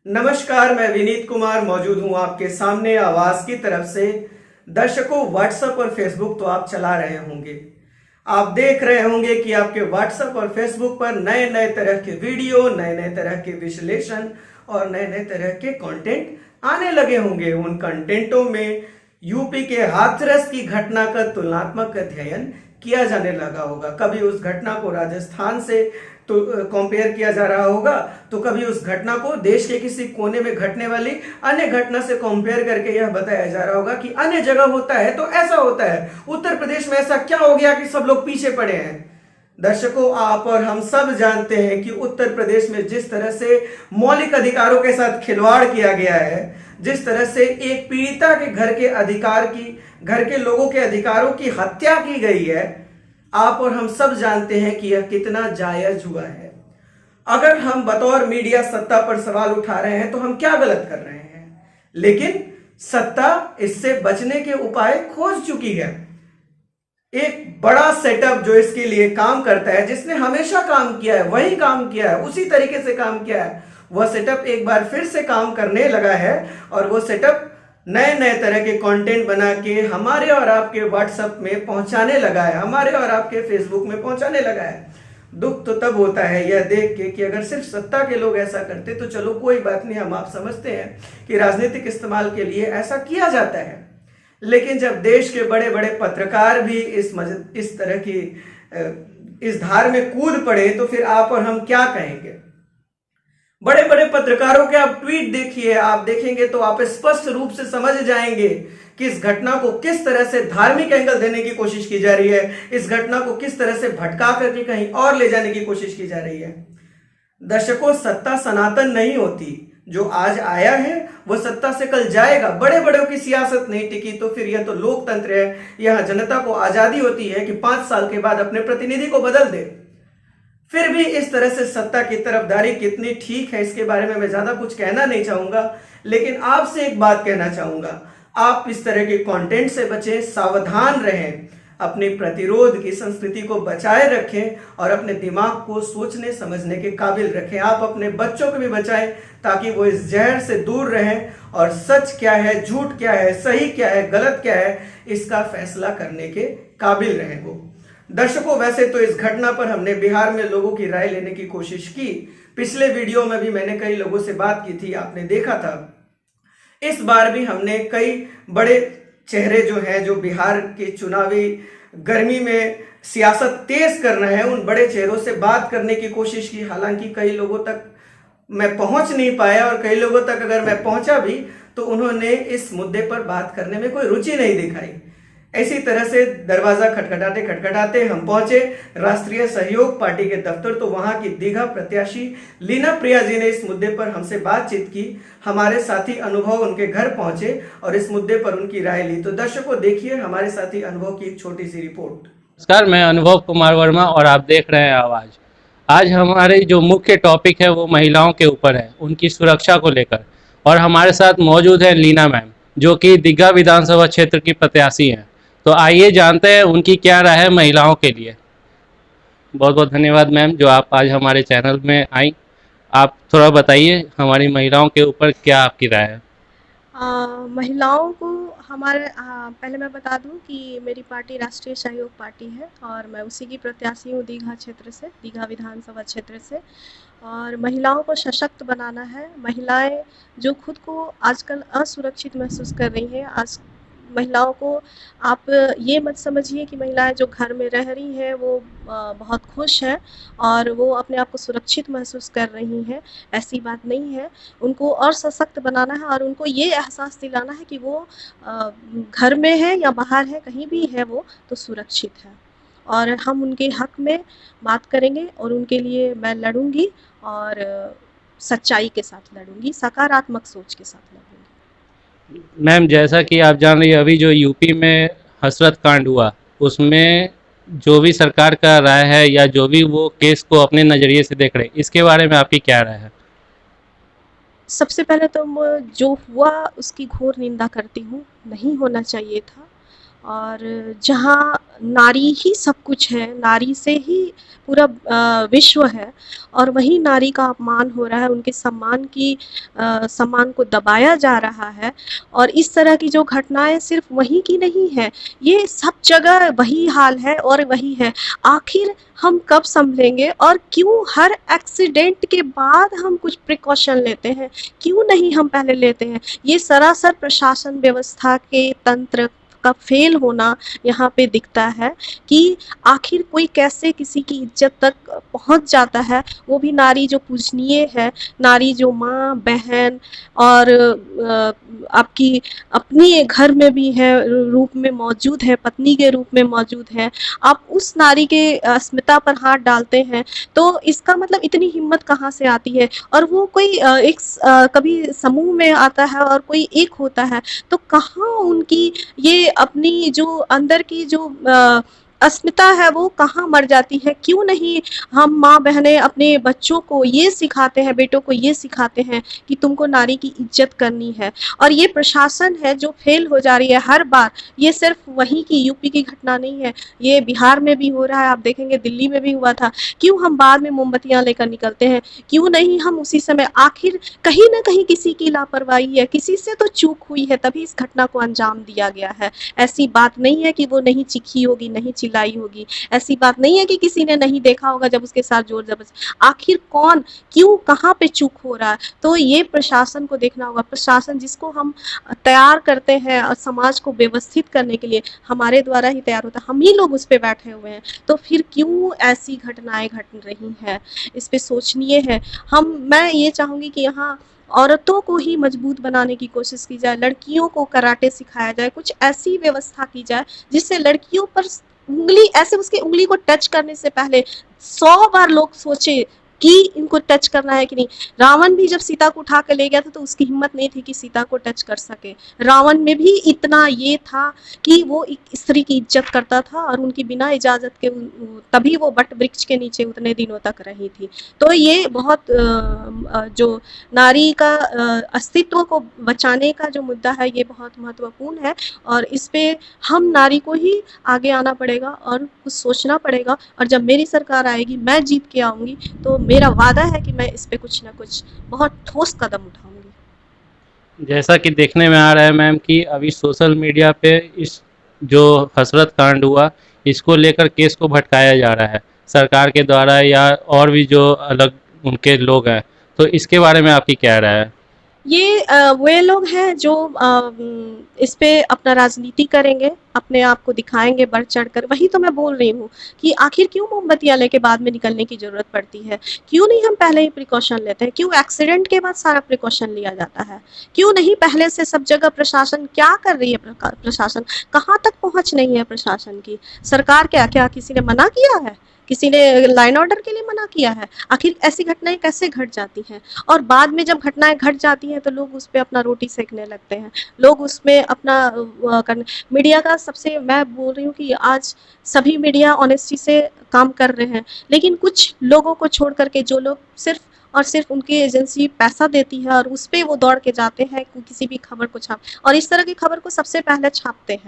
नमस्कार, मैं विनीत कुमार मौजूद हूं आपके सामने आवाज की तरफ से। दर्शकों, व्हाट्सएप और फेसबुक तो आप चला रहे होंगे। आप देख रहे होंगे कि आपके व्हाट्सएप और फेसबुक पर नए नए तरह के वीडियो, नए नए तरह के विश्लेषण और नए नए तरह के कंटेंट आने लगे होंगे। उन कंटेंटों में यूपी के हाथरस की घटना का तुलनात्मक अध्ययन किया जाने लगा होगा। कभी उस घटना को राजस्थान से तो कंपेयर किया जा रहा होगा, तो कभी उस घटना को देश के किसी कोने में घटने वाली अन्य घटना से कंपेयर करके यह बताया जा रहा होगा कि अन्य जगह होता है तो ऐसा होता है, उत्तर प्रदेश में ऐसा क्या हो गया कि सब लोग पीछे पड़े हैं। दर्शकों, आप और हम सब जानते हैं कि उत्तर प्रदेश में जिस तरह से मौलिक अधिकारों के साथ खिलवाड़ किया गया है, जिस तरह से एक पीड़िता के घर के लोगों के अधिकारों की हत्या की गई है, आप और हम सब जानते हैं कि यह कितना जायज हुआ है। अगर हम बतौर मीडिया सत्ता पर सवाल उठा रहे हैं तो हम क्या गलत कर रहे हैं, लेकिन सत्ता इससे बचने के उपाय खोज चुकी है। एक बड़ा सेटअप जो इसके लिए काम करता है, जिसने हमेशा काम किया है, वही काम किया है, उसी तरीके से काम किया है, वह सेटअप एक बार फिर से काम करने लगा है। और वो सेटअप नए नए तरह के कंटेंट बना के हमारे और आपके व्हाट्सएप में पहुंचाने लगा है, हमारे और आपके फेसबुक में पहुंचाने लगा है। दुख तो तब होता है यह देख के कि अगर सिर्फ सत्ता के लोग ऐसा करते तो चलो कोई बात नहीं, हम आप समझते हैं कि राजनीतिक इस्तेमाल के लिए ऐसा किया जाता है। लेकिन जब देश के बड़े बड़े पत्रकार भी इस तरह की इस धार में कूद पड़े तो फिर आप और हम क्या कहेंगे। बड़े बड़े पत्रकारों के आप ट्वीट देखिए, आप देखेंगे तो आप स्पष्ट रूप से समझ जाएंगे कि इस घटना को किस तरह से धार्मिक एंगल देने की कोशिश की जा रही है, इस घटना को किस तरह से भटका करके कहीं और ले जाने की कोशिश की जा रही है। दर्शकों, सत्ता सनातन नहीं होती। जो आज आया है वो सत्ता से कल जाएगा। बड़े बड़ों की सियासत नहीं टिकी तो फिर यह तो लोकतंत्र है। यह जनता को आजादी होती है कि 5 साल के बाद अपने प्रतिनिधि को बदल दे। फिर भी इस तरह से सत्ता की तरफदारी कितनी ठीक है, इसके बारे में मैं ज्यादा कुछ कहना नहीं चाहूंगा, लेकिन आपसे एक बात कहना चाहूंगा। आप इस तरह के कंटेंट से बचें, सावधान रहें, अपनी प्रतिरोध की संस्कृति को बचाए रखें और अपने दिमाग को सोचने समझने के काबिल रखें। आप अपने बच्चों को भी बचाएं ताकि वो इस जहर से दूर रहें और सच क्या है, झूठ क्या है, सही क्या है, गलत क्या है, इसका फैसला करने के काबिल रहें वो। दर्शकों, वैसे तो इस घटना पर हमने बिहार में लोगों की राय लेने की कोशिश की। पिछले वीडियो में भी मैंने कई लोगों से बात की थी, आपने देखा था। इस बार भी हमने कई बड़े चेहरे जो हैं, जो बिहार के चुनावी गर्मी में सियासत तेज कर रहे हैं, उन बड़े चेहरों से बात करने की कोशिश की। हालांकि कई लोगों तक मैं पहुंच नहीं पाया और कई लोगों तक अगर मैं पहुंचा भी तो उन्होंने इस मुद्दे पर बात करने में कोई रुचि नहीं दिखाई। इसी तरह से दरवाजा खटखटाते खटखटाते हम पहुंचे राष्ट्रीय सहयोग पार्टी के दफ्तर। तो वहां की दीघा प्रत्याशी लीना प्रिया जी ने इस मुद्दे पर हमसे बातचीत की। हमारे साथी अनुभव उनके घर पहुंचे और इस मुद्दे पर उनकी राय ली। तो दर्शकों, देखिए हमारे साथी अनुभव की एक छोटी सी रिपोर्ट। नमस्कार, मैं अनुभव कुमार वर्मा और आप देख रहे हैं आवाज़। आज हमारे जो मुख्य टॉपिक है वो महिलाओं के ऊपर है, उनकी सुरक्षा को लेकर। और हमारे साथ मौजूद है लीना मैम, जो कि दीघा विधानसभा क्षेत्र की प्रत्याशी हैं। तो आइए जानते हैं उनकी क्या राय है महिलाओं के लिए। बहुत बहुत धन्यवाद मैम, जो आप आज हमारे चैनल में आई। आप थोड़ा बताइए हमारी महिलाओं के ऊपर क्या आपकी राय है। महिलाओं को हमारे पहले मैं बता दूं कि मेरी पार्टी राष्ट्रीय सहयोग पार्टी है और मैं उसी की प्रत्याशी हूँ दीघा क्षेत्र से, दीघा विधानसभा क्षेत्र से। और महिलाओं को सशक्त बनाना है। महिलाएं जो खुद को आजकल असुरक्षित महसूस कर रही हैं, आज महिलाओं को आप ये मत समझिए कि महिलाएं जो घर में रह रही हैं वो बहुत खुश हैं और वो अपने आप को सुरक्षित महसूस कर रही हैं, ऐसी बात नहीं है। उनको और सशक्त बनाना है और उनको ये एहसास दिलाना है कि वो घर में है या बाहर है, कहीं भी है वो तो सुरक्षित है। और हम उनके हक में बात करेंगे और उनके लिए मैं लड़ूंगी और सच्चाई के साथ लड़ूंगी, सकारात्मक सोच के साथ लड़ूंगी। मैम, जैसा कि आप जान रही हैं, अभी जो यूपी में हसरत कांड हुआ, उसमें जो भी सरकार का राय है या जो भी वो केस को अपने नज़रिए से देख रहे, इसके बारे में आपकी क्या राय है। सबसे पहले तो जो हुआ उसकी घोर निंदा करती हूँ, नहीं होना चाहिए था। और जहाँ नारी ही सब कुछ है, नारी से ही पूरा विश्व है, और वहीं नारी का अपमान हो रहा है, उनके सम्मान को दबाया जा रहा है। और इस तरह की जो घटनाएं सिर्फ वहीं की नहीं है, ये सब जगह वही हाल है और वही है। आखिर हम कब संभलेंगे, और क्यों हर एक्सीडेंट के बाद हम कुछ प्रिकॉशन लेते हैं, क्यों नहीं हम पहले लेते हैं? ये सरासर प्रशासन व्यवस्था के तंत्र का फेल होना यहाँ पे दिखता है कि आखिर कोई कैसे किसी की इज्जत तक पहुँच जाता है, वो भी नारी जो पूजनीय है, नारी जो माँ, बहन और आपकी अपनी घर में भी है रूप में मौजूद है, पत्नी के रूप में मौजूद है, आप उस नारी के अस्मिता पर हाथ डालते हैं, तो इसका मतलब इतनी हिम्मत कहाँ से आती है? और वो कोई कभी समूह में आता है और कोई एक होता है, तो कहाँ उनकी ये अपनी जो अंदर की जो अस्मिता है वो कहाँ मर जाती है? क्यों नहीं हम माँ बहनें अपने बच्चों को ये सिखाते हैं, बेटों को ये सिखाते हैं कि तुमको नारी की इज्जत करनी है? और ये प्रशासन है जो फेल हो जा रही है हर बार। ये सिर्फ वहीं की यूपी की घटना नहीं है, ये बिहार में भी हो रहा है, आप देखेंगे दिल्ली में भी हुआ था। क्यों हम बाद में मोमबत्तियां लेकर निकलते हैं? क्यों नहीं हम उसी समय? आखिर कहीं ना कहीं किसी की लापरवाही है, किसी से तो चूक हुई है, तभी इस घटना को अंजाम दिया गया है। ऐसी बात नहीं है कि वो नहीं चिखी होगी, नहीं चिल्लाई होगी, ऐसी बात नहीं है कि किसी ने नहीं देखा होगा जब उसके साथ जोर जबरदस्ती। आखिर कौन, क्यों, कहाँ पे चूक हो रहा है? तो ये प्रशासन को देखना होगा। प्रशासन जिसको हम तैयार करते हैं और समाज को व्यवस्थित करने के लिए हमारे द्वारा ही तैयार होता है, हम ही लोग उस पे बैठे हुए हैं, तो फिर क्यों ऐसी घटनाएं घट रही हैं? इस पे सोचनीय है। मैं ये चाहूंगी कि यहाँ औरतों को ही मजबूत बनाने की कोशिश की जाए, लड़कियों को कराटे सिखाया जाए, कुछ ऐसी व्यवस्था की जाए जिससे लड़कियों पर उंगली, ऐसे उसकी उंगली को टच करने से पहले 100 बार लोग सोचे कि इनको टच करना है कि नहीं। रावण भी जब सीता को उठा कर ले गया था तो उसकी हिम्मत नहीं थी कि सीता को टच कर सके। रावण में भी इतना ये था कि वो एक स्त्री की इज्जत करता था और उनकी बिना इजाजत के तभी वो बट वृक्ष के नीचे उतने दिनों तक रही थी। तो ये बहुत जो नारी का अस्तित्व को बचाने का जो मुद्दा है, ये बहुत महत्वपूर्ण है, और इस पे हम नारी को ही आगे आना पड़ेगा और कुछ सोचना पड़ेगा। और जब मेरी सरकार आएगी, मैं जीत के आऊंगी, तो मेरा वादा है कि मैं इस पे कुछ ना कुछ बहुत ठोस कदम उठाऊंगी। जैसा कि देखने में आ रहा है मैम कि अभी सोशल मीडिया पे इस जो हसरत कांड हुआ, इसको लेकर केस को भटकाया जा रहा है सरकार के द्वारा या और भी जो अलग उनके लोग हैं, तो इसके बारे में आपकी क्या राय है? ये वे लोग हैं जो इस पे अपना राजनीति करेंगे, अपने आप को दिखाएंगे बढ़ चढ़ कर। वही तो मैं बोल रही हूँ कि आखिर क्यों मोमबत्तियां लेके बाद में निकलने की जरूरत पड़ती है? क्यों नहीं हम पहले ही प्रिकॉशन लेते हैं? क्यों एक्सीडेंट के बाद सारा प्रिकॉशन लिया जाता है? क्यों नहीं पहले से सब जगह? प्रशासन क्या कर रही है? प्रशासन कहाँ तक पहुंच नहीं है प्रशासन की? सरकार क्या क्या किसी ने मना किया है? किसी ने लाइन ऑर्डर के लिए मना किया है? आखिर ऐसी घटनाएं कैसे घट जाती हैं? और बाद में जब घटनाएं घट जाती हैं तो लोग उस पे अपना रोटी सेकने लगते हैं, लोग उसमें अपना मीडिया का सबसे, मैं बोल रही हूँ कि आज सभी मीडिया ऑनेस्टी से काम कर रहे हैं, लेकिन कुछ लोगों को छोड़ करके जो लोग सिर्फ और सिर्फ उनकी एजेंसी पैसा देती है और उस पर वो दौड़ के जाते हैं किसी भी खबर को छाप, और इस तरह की खबर को सबसे पहले छापते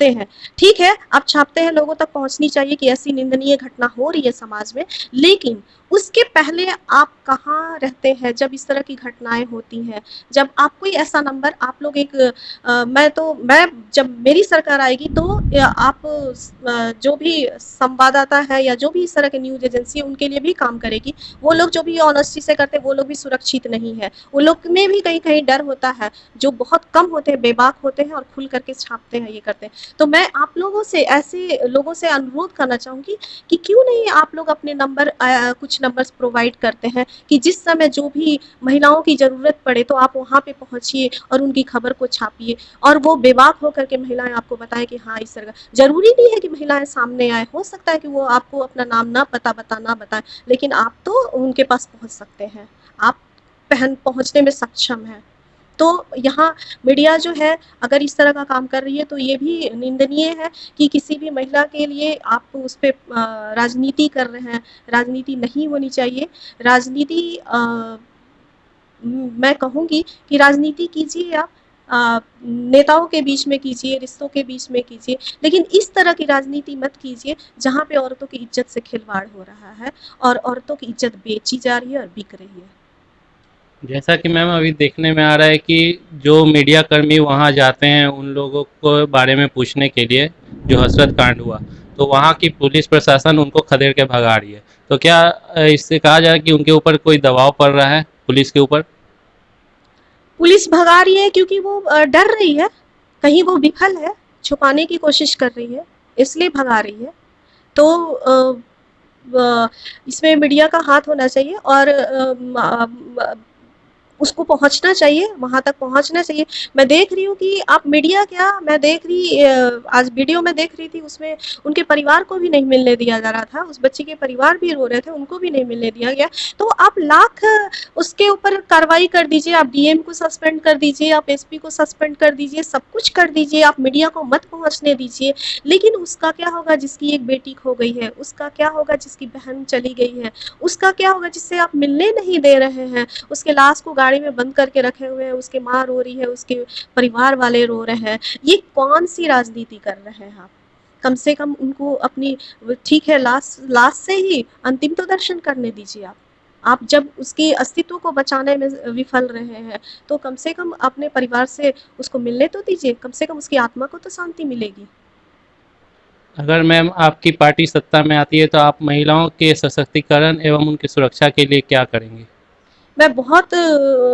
हैं। ठीक है, आप छापते हैं, लोगों तक पहुंचनी चाहिए कि ऐसी निंदनीय घटना हो रही है समाज में, लेकिन उसके पहले आप कहाँ रहते हैं जब इस तरह की घटनाएं होती हैं? जब आप कोई ऐसा नंबर, आप लोग एक मैं जब मेरी सरकार आएगी तो आप जो भी संवाददाता है या जो भी इस तरह के न्यूज एजेंसी है उनके लिए भी काम करेगी। वो लोग जो भी ऑनेस्टी से करते हैं वो लोग भी सुरक्षित नहीं है, वो लोग में भी कहीं कहीं डर होता है। जो बहुत कम होते हैं बेबाक होते हैं और खुल करके छापते हैं, ये करते हैं। तो मैं आप लोगों से, ऐसे लोगों से अनुरोध करना चाहूंगी कि क्यों नहीं आप लोग अपने नंबर, कुछ नंबर्स प्रोवाइड करते हैं कि जिस समय जो भी महिलाओं की ज़रूरत पड़े तो आप वहाँ पे पहुँचिए और उनकी खबर को छापिए, और वो बेबाक होकर के महिलाएं आपको बताएं कि हाँ इस तरह। जरूरी नहीं है कि महिलाएं सामने आए, हो सकता है कि वो आपको अपना नाम ना बताएं, लेकिन आप तो उनके पास पहुँच सकते हैं, आप पहुँचने में सक्षम हैं। तो यहाँ मीडिया जो है अगर इस तरह का काम कर रही है तो ये भी निंदनीय है कि किसी भी महिला के लिए आप उस पर राजनीति कर रहे हैं। राजनीति नहीं होनी चाहिए। राजनीति मैं कहूँगी कि राजनीति कीजिए आप, नेताओं के बीच में कीजिए, रिश्तों के बीच में कीजिए, लेकिन इस तरह की राजनीति मत कीजिए जहाँ पे औरतों की इज्जत से खिलवाड़ हो रहा है और औरतों की इज्जत बेची जा रही है और बिक रही है। जैसा कि मैम अभी देखने में आ रहा है कि जो मीडिया कर्मी वहाँ जाते हैं उन लोगों को बारे में पूछने के लिए, जो हसरत कांड हुआ, तो वहाँ की पुलिस प्रशासन उनको खदेड़ के भगा रही है। तो क्या इससे कहा जाए कि उनके ऊपर कोई दबाव पड़ रहा है पुलिस के ऊपर? पुलिस भगा रही है क्योंकि वो डर रही है, कहीं वो विफल है, छुपाने की कोशिश कर रही है, इसलिए भगा रही है। तो इसमें मीडिया का हाथ होना चाहिए और उसको पहुंचना चाहिए, वहां तक पहुंचना चाहिए। मैं देख रही हूँ कि आप मीडिया क्या, मैं देख रही आज वीडियो में देख रही थी, उसमें उनके परिवार को भी नहीं मिलने दिया जा रहा था, उस बच्चे के परिवार भी रो रहे थे, उनको भी नहीं मिलने दिया गया। तो आप लाख उसके ऊपर कार्रवाई कर दीजिए, आप डीएम को सस्पेंड कर दीजिए, आप एसपी को सस्पेंड कर दीजिए, सब कुछ कर दीजिए, आप मीडिया को मत पहुंचने दीजिए, लेकिन उसका क्या होगा जिसकी एक बेटी खो गई है, उसका क्या होगा जिसकी बहन चली गई है, उसका क्या होगा जिससे आप मिलने नहीं दे रहे हैं, उसके लाश को गाड़ी में बंद करके रखे हुए हैं, उसकी माँ रो रही है, उसके परिवार वाले रो रहे हैं। ये कौन सी राजनीति कर रहे हैं आप? कम से कम उनको अपनी, ठीक है, लाश लाश से ही अंतिम तो दर्शन करने दीजिए आप जब उसकी अस्तित्व को बचाने में विफल रहे हैं तो कम से कम अपने परिवार से उसको मिलने तो दीजिए, कम से कम उसकी आत्मा को तो शांति मिलेगी। अगर मैम आपकी पार्टी सत्ता में आती है तो आप महिलाओं के सशक्तिकरण एवं उनकी सुरक्षा के लिए क्या करेंगी? मैं बहुत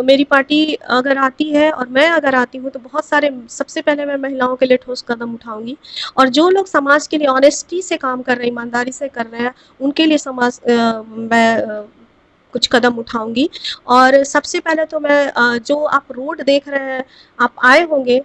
मेरी पार्टी अगर आती है और मैं अगर आती हूँ तो बहुत सारे, सबसे पहले मैं महिलाओं के लिए ठोस कदम उठाऊंगी और जो लोग समाज के लिए ऑनेस्टी से काम कर रहे हैं, ईमानदारी से कर रहे हैं, उनके लिए मैं कुछ कदम उठाऊंगी। और सबसे पहले तो मैं जो आप रोड देख रहे हैं, आप आए होंगे,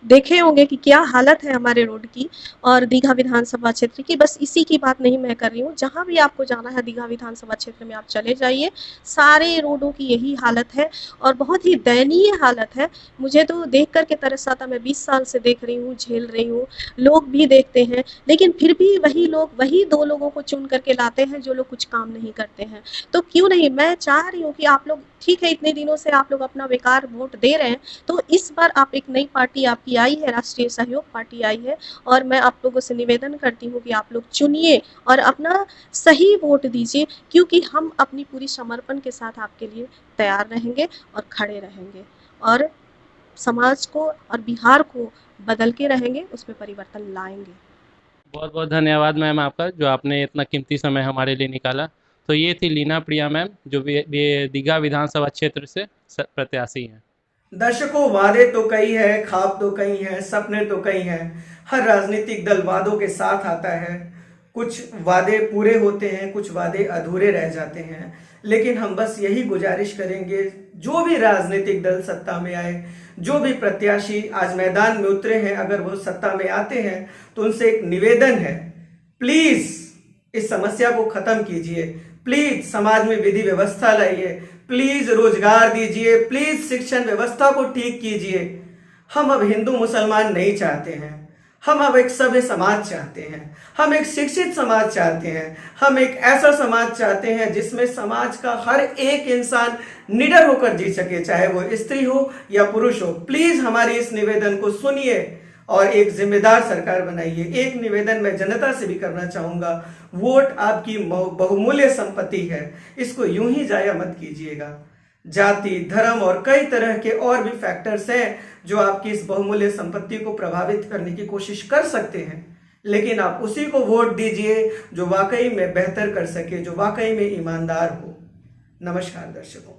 देखे होंगे कि क्या हालत है हमारे रोड की और दीघा विधानसभा क्षेत्र की। बस इसी की बात नहीं मैं कर रही हूँ, जहाँ भी आपको जाना है दीघा विधानसभा क्षेत्र में आप चले जाइए, सारे रोडों की यही हालत है और बहुत ही दयनीय हालत है। मुझे तो देख कर के तरस आता, मैं 20 साल से देख रही हूँ, झेल रही हूँ, लोग भी देखते हैं, लेकिन फिर भी वही लोग वही 2 लोगों को चुन करके लाते हैं जो लोग कुछ काम नहीं करते हैं। तो क्यों नहीं, मैं चाह रही हूँ कि आप लोग, ठीक है, इतने दिनों से आप लोग अपना बेकार वोट दे रहे हैं, तो इस बार आप, एक नई पार्टी आपकी आई है, राष्ट्रीय सहयोग पार्टी आई है, और मैं आप लोगों से निवेदन करती हूँ कि आप लोग चुनिए और अपना सही वोट दीजिए, क्योंकि हम अपनी पूरी समर्पण के साथ आपके लिए तैयार रहेंगे और खड़े रहेंगे और समाज को और बिहार को बदल के रहेंगे, उसमें परिवर्तन लाएंगे। बहुत बहुत धन्यवाद मैम आपका, जो आपने इतना कीमती समय हमारे लिए निकाला। तो ये थी लीना प्रिया मैम, जो दीघा विधानसभा क्षेत्र से प्रत्याशी हैं। दर्शकों, वादे तो कई है, ख्वाब तो कई हैं, सपने तो कई हैं। हर राजनीतिक दल वादों के साथ आता है। कुछ वादे पूरे होते हैं, कुछ वादे अधूरे रह जाते हैं। लेकिन हम बस यही गुजारिश करेंगे, जो भी राजनीतिक दल सत्ता में आए, जो भी प्रत्याशी आज मैदान में उतरे हैं, अगर वो सत्ता में आते हैं तो उनसे एक निवेदन है, प्लीज इस समस्या को खत्म कीजिए, प्लीज समाज में विधि व्यवस्था लाइए, प्लीज रोजगार दीजिए, प्लीज शिक्षण व्यवस्था को ठीक कीजिए। हम अब हिंदू मुसलमान नहीं चाहते हैं, हम अब एक सभ्य समाज चाहते हैं, हम एक शिक्षित समाज चाहते हैं, हम एक ऐसा समाज चाहते हैं जिसमें समाज का हर एक इंसान निडर होकर जी सके, चाहे वो स्त्री हो या पुरुष हो। प्लीज हमारी इस निवेदन को सुनिए और एक जिम्मेदार सरकार बनाइए। एक निवेदन मैं जनता से भी करना चाहूंगा, वोट आपकी बहुमूल्य संपत्ति है, इसको यूं ही जाया मत कीजिएगा। जाति, धर्म और कई तरह के और भी फैक्टर्स हैं जो आपकी इस बहुमूल्य संपत्ति को प्रभावित करने की कोशिश कर सकते हैं, लेकिन आप उसी को वोट दीजिए जो वाकई में बेहतर कर सके, जो वाकई में ईमानदार हो। नमस्कार दर्शकों।